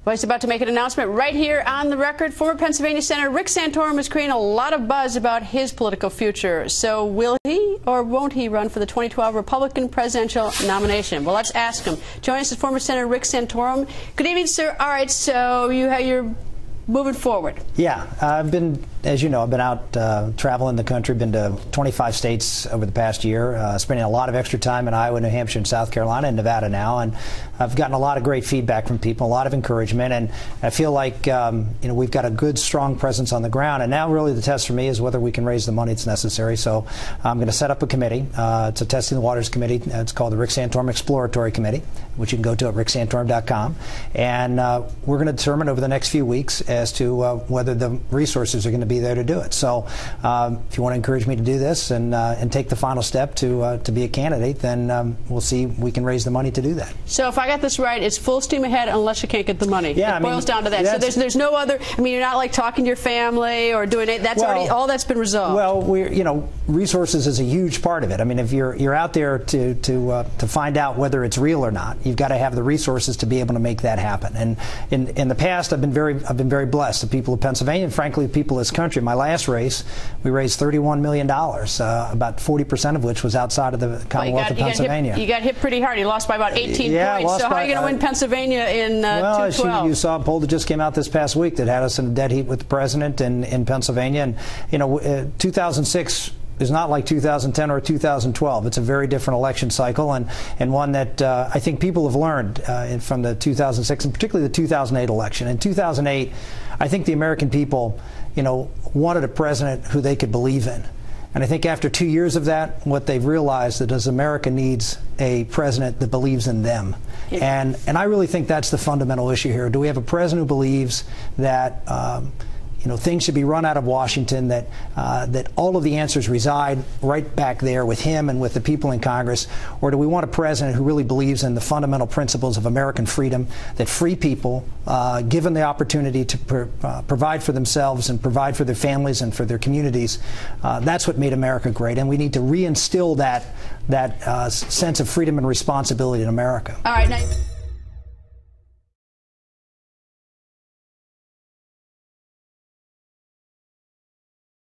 Well, he's about to make an announcement right here on the record. Former Pennsylvania Senator Rick Santorum is creating a lot of buzz about his political future. So will he or won't he run for the 2012 Republican presidential nomination? Well, let's ask him. Joining us is former Senator Rick Santorum. Good evening, sir. All right, so you're moving forward. Yeah, I've been, as you know, I've been out traveling the country, been to 25 states over the past year, spending a lot of extra time in Iowa, New Hampshire, and South Carolina, and Nevada now, and I've gotten a lot of great feedback from people, a lot of encouragement, and I feel like we've got a good, strong presence on the ground, and now really the test for me is whether we can raise the money that's necessary. So I'm going to set up a committee. It's a Testing the Waters committee. It's called the Rick Santorum Exploratory Committee, which you can go to at ricksantorum.com, and we're going to determine over the next few weeks as to whether the resources are going to be there to do it. So if you want to encourage me to do this and take the final step to be a candidate, then we'll see if we can raise the money to do that. So if I got this right, it's full steam ahead unless you can't get the money. Yeah, it boils down to that. So there's no other, I mean, you're not like talking to your family or doing it. That's already, all that's been resolved. Well, resources is a huge part of it. I mean, if you're out there to find out whether it's real or not, you've got to have the resources to be able to make that happen. And in the past, I've been very blessed. The people of Pennsylvania, and frankly, the people of this country. My last race, we raised $31 million, about 40% of which was outside of the Commonwealth of Pennsylvania. You got hit pretty hard. You lost by about 18 points. So how are you going to win Pennsylvania in 2012? Well, you saw a poll that just came out this past week that had us in a dead heat with the president in Pennsylvania. And 2006 is not like 2010 or 2012. It's a very different election cycle, and one that I think people have learned from the 2006 and particularly the 2008 election. In 2008, I think the American people, wanted a president who they could believe in. And I think after 2 years of that, what they've realized is America needs a president that believes in them. Yeah. And I really think that's the fundamental issue here. Do we have a president who believes that things should be run out of Washington, that all of the answers reside right back there with him and with the people in Congress? Or do we want a president who really believes in the fundamental principles of American freedom, that free people, given the opportunity to provide for themselves and provide for their families and for their communities, that's what made America great, and we need to reinstill that sense of freedom and responsibility in America. All right. Now